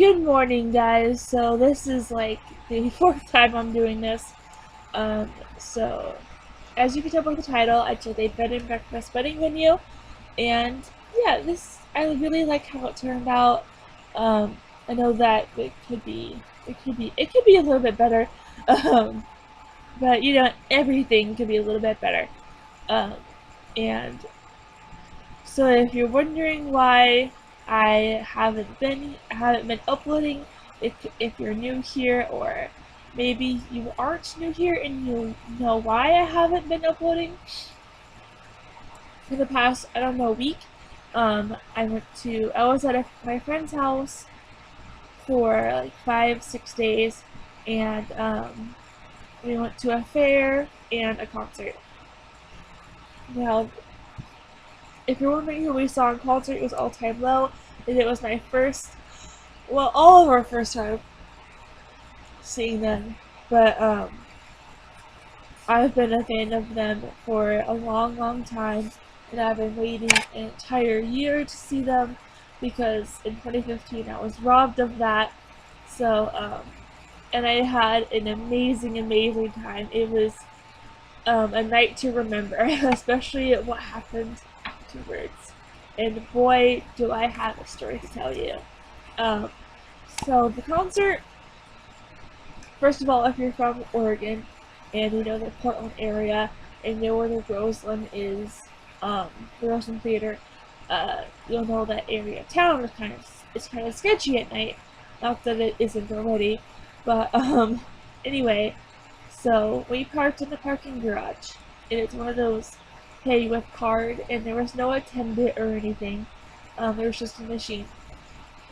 Good morning, guys. So this is like the fourth time I'm doing this. So as you can tell by the title, I did a bed and breakfast wedding video, and yeah, I really like how it turned out. I know that it could be a little bit better, um, but everything could be a little bit better. Um, and So if you're wondering why I haven't been uploading, if you're new here, or maybe you aren't new here and you know why I haven't been uploading for the past, I don't know, week. I was at my friend's house for like 5-6 days, and we went to a fair and a concert. Now, if you're wondering who we saw in concert, it was All Time Low, and it was my all of our first time seeing them. But I've been a fan of them for a long time, and I've been waiting an entire year to see them because in 2015 I was robbed of that. So, and I had an amazing time. It was a night to remember, especially what happened afterwards. And boy, do I have a story to tell you. Um, so the concert, first of all, if you're from Oregon and you know the Portland area and you know where the Roseland is, the Roseland Theater, you'll know that area of town is kind of sketchy at night. Not that it isn't already, but anyway. So we parked in the parking garage, and it's one of those pay with card, and there was no attendant or anything. There was just a machine.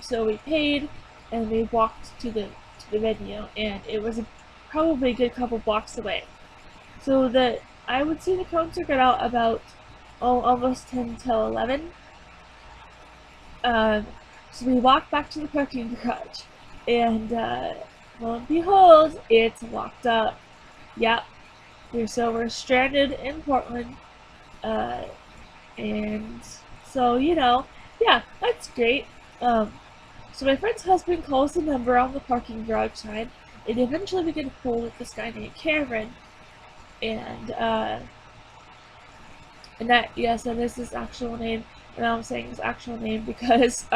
So we paid, and we walked to the venue, and it was probably a good couple blocks away. So I would say the concert got out about almost 10 till 11. So we walked back to the parking garage, and lo and behold, it's locked up. Yep. We're stranded in Portland. And so, yeah, that's great. So my friend's husband calls the number on the parking garage sign, and eventually we get a hold of this guy named Cameron. And that is his actual name. And I'm saying his actual name because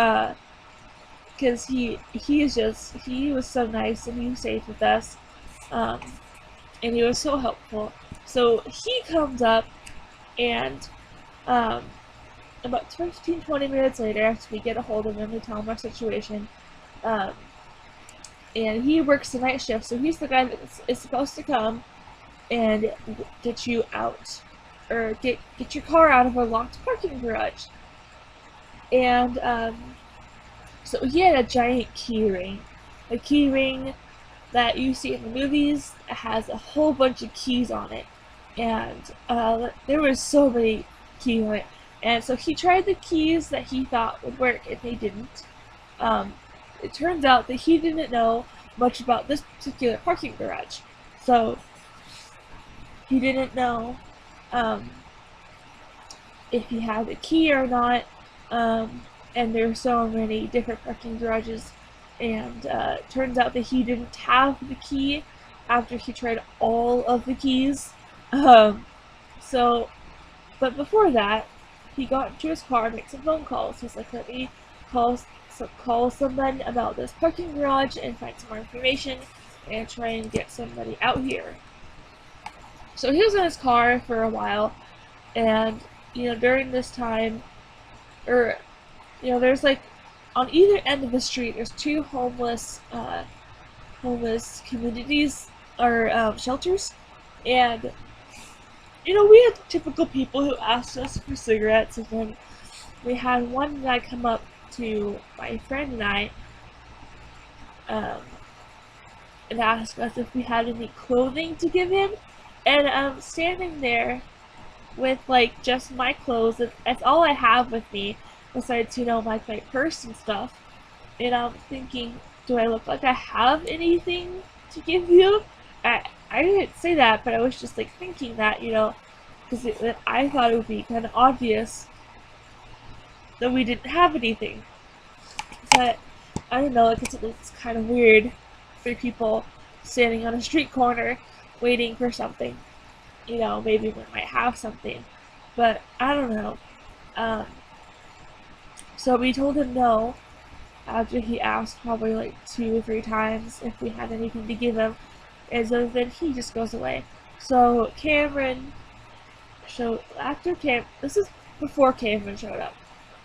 he was so nice and he stayed with us. And he was so helpful. So he comes up, and about 15-20 minutes later, after we get a hold of him, we tell him our situation, and he works the night shift, so he's the guy that is supposed to come and get you out, or get your car out of a locked parking garage. And so he had a giant key ring, a key ring that you see in the movies. It has a whole bunch of keys on it, and there was so many keys on it. And so he tried the keys that he thought would work, and they didn't. It turns out that he didn't know much about this particular parking garage, so he didn't know if he had the key or not. And there are so many different parking garages. And turns out that he didn't have the key after he tried all of the keys. But before that, he got into his car and made some phone calls. He's like, let me call someone about this parking garage and find some more information and try and get somebody out here. So he was in his car for a while, and during this time, there's like, on either end of the street, there's two homeless communities, or shelters, and we had typical people who asked us for cigarettes, and then we had one guy come up to my friend and I, and ask us if we had any clothing to give him, and I'm standing there with like just my clothes. That's all I have with me, besides my purse and stuff. And I'm thinking, do I look like I have anything to give you? I didn't say that, but I was just like thinking that, because I thought it would be kind of obvious that we didn't have anything. But I don't know, like it's kind of weird for people standing on a street corner waiting for something. You know, maybe we might have something, but I don't know. Um, so we told him no after he asked probably like 2 or 3 times if we had anything to give him, and so then he just goes away. So Cameron this is before Cameron showed up.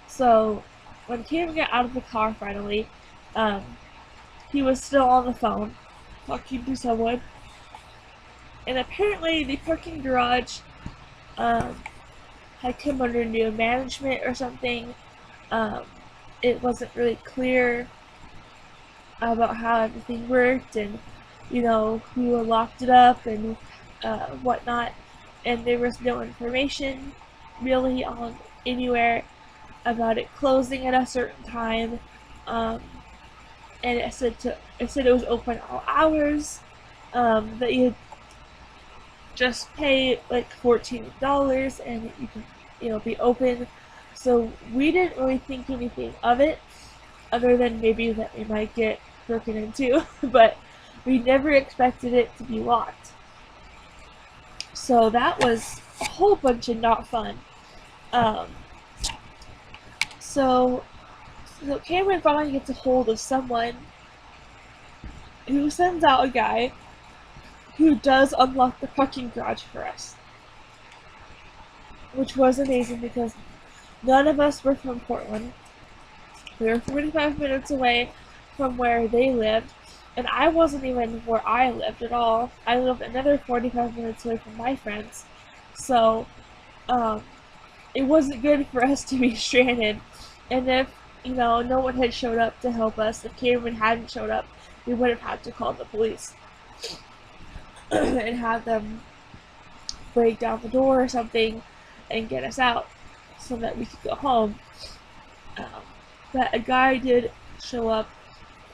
So when Cameron got out of the car finally, um, he was still on the phone talking to someone, and apparently the parking garage had come under new management or something. It wasn't really clear about how everything worked, and you know who locked it up and whatnot, and there was no information really on anywhere about it closing at a certain time, and it said it was open all hours, that you just pay like $14 and you can, you know, be open. So we didn't really think anything of it, other than maybe that we might get broken into, but we never expected it to be locked. So that was a whole bunch of not fun. So Cameron finally gets a hold of someone who sends out a guy who does unlock the parking garage for us, which was amazing because none of us were from Portland. We were 45 minutes away from where they lived, and I wasn't even where I lived at all. I lived another 45 minutes away from my friends, so it wasn't good for us to be stranded. And if, you know, no one had showed up to help us, if Cameron hadn't showed up, we would have had to call the police and have them break down the door or something and get us out so that we could go home. But a guy did show up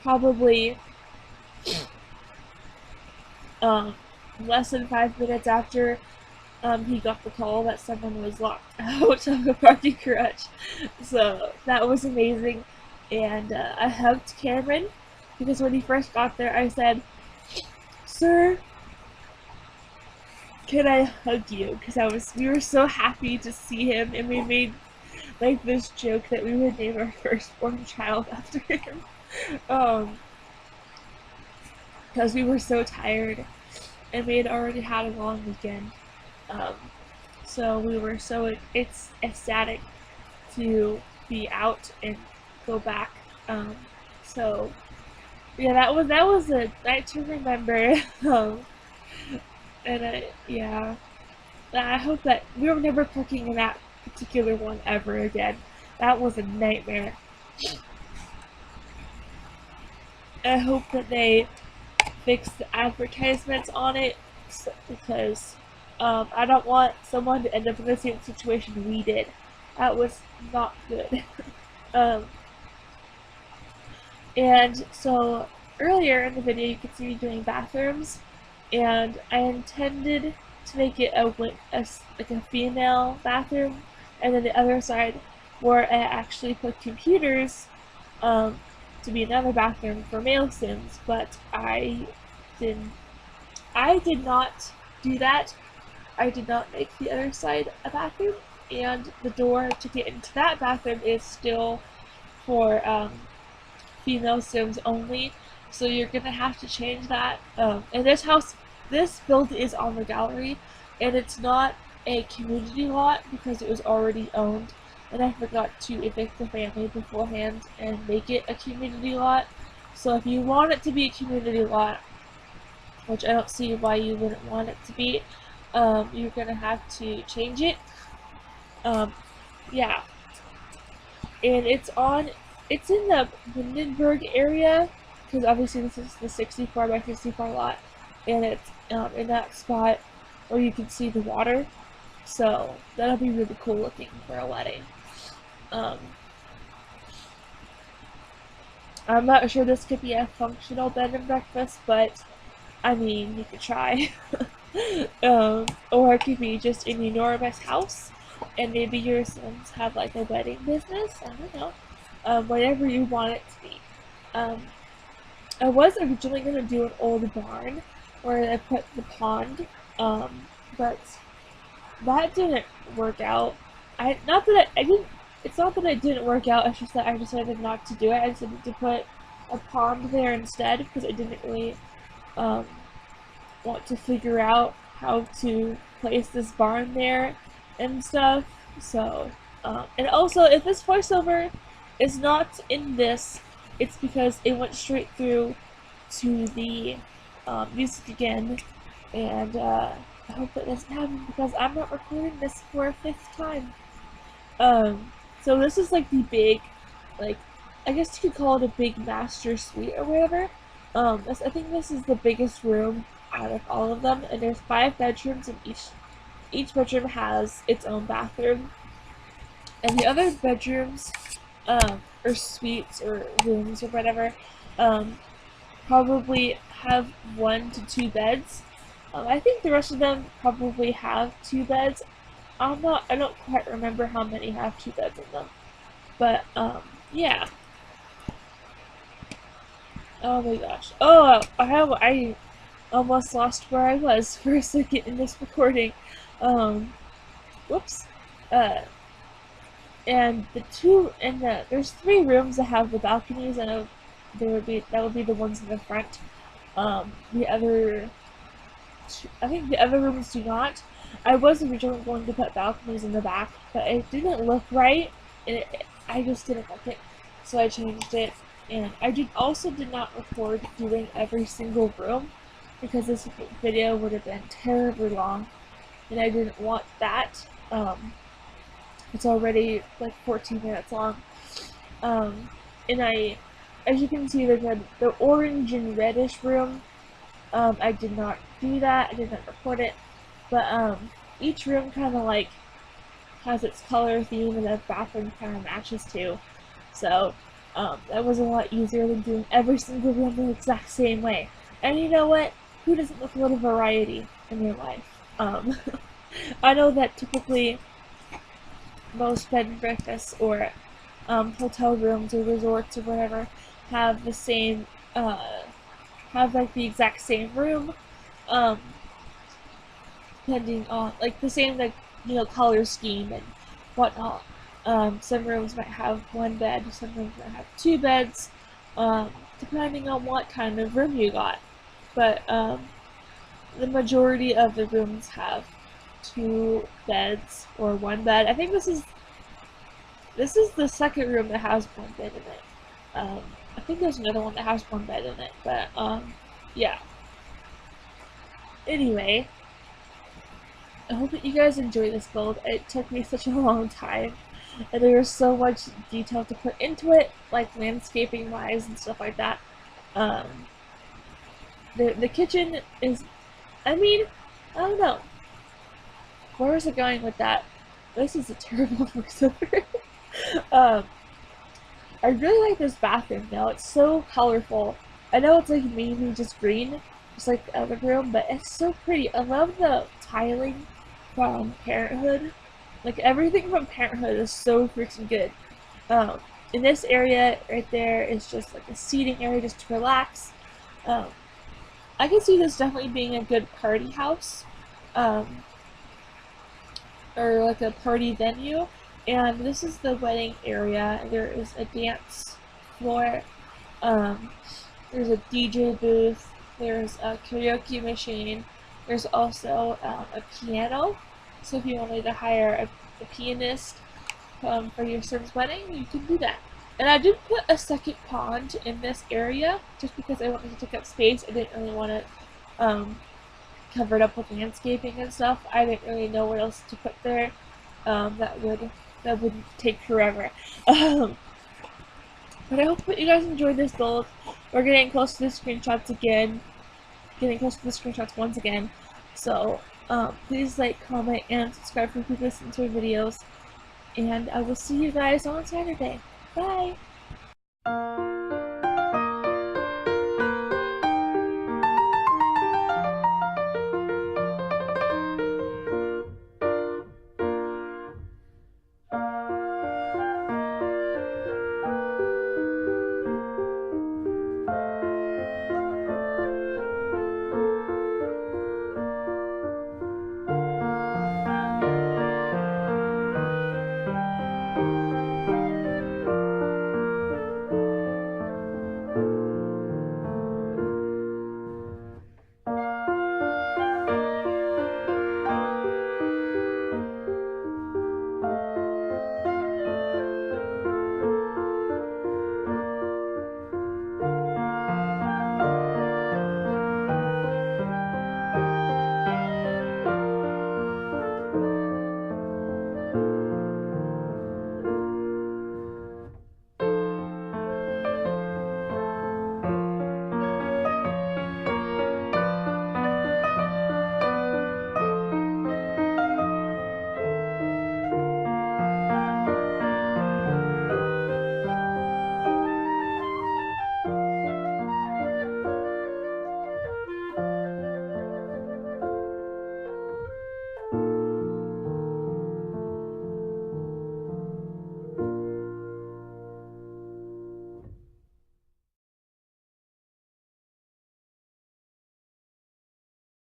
probably less than 5 minutes after he got the call that someone was locked out of the parking garage. So that was amazing, and I hugged Cameron because when he first got there I said, "Sir, can I hug you?" Because we were so happy to see him, and we made like this joke that we would name our firstborn child after him, because we were so tired and we had already had a long weekend. So we were so ecstatic to be out and go back. So yeah, that was a night to remember. And yeah, I hope that we were never parking in that particular one ever again. That was a nightmare. I hope that they fix the advertisements on it, because I don't want someone to end up in the same situation we did. That was not good. And so earlier in the video you could see me doing bathrooms, and I intended to make it like a female bathroom, and then the other side where I actually put computers to be another bathroom for male Sims, but I did not do that. I did not make the other side a bathroom, and the door to get into that bathroom is still for female Sims only, so you're gonna have to change that. And this build is on the gallery, and it's not a community lot because it was already owned, and I forgot to evict the family beforehand and make it a community lot. So if you want it to be a community lot, which I don't see why you wouldn't want it to be, you're gonna have to change it. Yeah, and it's in the Lindenberg area, because obviously this is the 64 by 64 lot, and it's in that spot where you can see the water, so that'll be really cool looking for a wedding. I'm not sure this could be a functional bed and breakfast, but I mean, you could try. Or it could be just an enormous house, and maybe your Sims have like a wedding business, I don't know. Whatever you want it to be. Um, I was originally going to do an old barn where I put the pond, but that didn't work out. Not that I didn't. It's not that it didn't work out. It's just that I decided not to do it. I decided to put a pond there instead because I didn't really um, want to figure out how to place this barn there and stuff. So, and also, if this voiceover is not in this, it's because it went straight through to the music again, and I hope that doesn't happen because I'm not recording this for a 5th time. So this is like the big, like, I guess you could call it a big master suite or whatever. I think this is the biggest room out of all of them, and there's 5 bedrooms, and each bedroom has its own bathroom. And the other bedrooms, or suites or rooms or whatever, probably have 1 to 2 beds. I think the rest of them probably have 2 beds. I don't quite remember how many have 2 beds in them. But, yeah. Oh my gosh. Oh, I almost lost where I was for a second in this recording. Whoops. And there's 3 rooms that have the balconies, and that would be the ones in the front. The other, I think the other rooms do not. I was originally going to put balconies in the back, but it didn't look right, and I just didn't like it, so I changed it. And I also did not record doing every single room, because this video would have been terribly long, and I didn't want that. It's already like 14 minutes long. And as you can see, the orange and reddish room. I did not do that. I did not record it. But each room kind of like has its color theme, and the bathroom kind of matches too. So that was a lot easier than doing every single room the exact same way. And you know what? Who doesn't like a little variety in their life? I know that typically most bed and breakfasts or hotel rooms or resorts or whatever have the same, have like the exact same room, depending on like the same, like, you know, color scheme and whatnot. Some rooms might have 1 bed, some rooms might have 2 beds, depending on what kind of room you got. But the majority of the rooms have 2 beds or 1 bed. I think this is the second room that has 1 bed in it. I think there's another one that has 1 bed in it, but yeah. Anyway, I hope that you guys enjoy this build. It took me such a long time, and there was so much detail to put into it, like landscaping wise and stuff like that. The kitchen is, I mean, I don't know. Where is it going with that? This is a terrible voiceover. I really like this bathroom though. It's so colorful. I know it's like mainly just green, just like the other room, but it's so pretty. I love the tiling from Parenthood. Like, everything from Parenthood is so freaking good. In this area right there is just like a seating area just to relax. I can see this definitely being a good party house, or like a party venue. And this is the wedding area. There is a dance floor. There's a DJ booth. There's a karaoke machine. There's also a piano. So if you wanted to hire a pianist for your son's wedding, you can do that. And I did put a second pond in this area just because I wanted to take up space. I didn't really want to cover it up with landscaping and stuff. I didn't really know what else to put there that would take forever. But I hope that you guys enjoyed this build. We're getting close to the screenshots again. Getting close to the screenshots once again. So please like, comment, and subscribe for people listening to our videos. And I will see you guys on Saturday. Bye!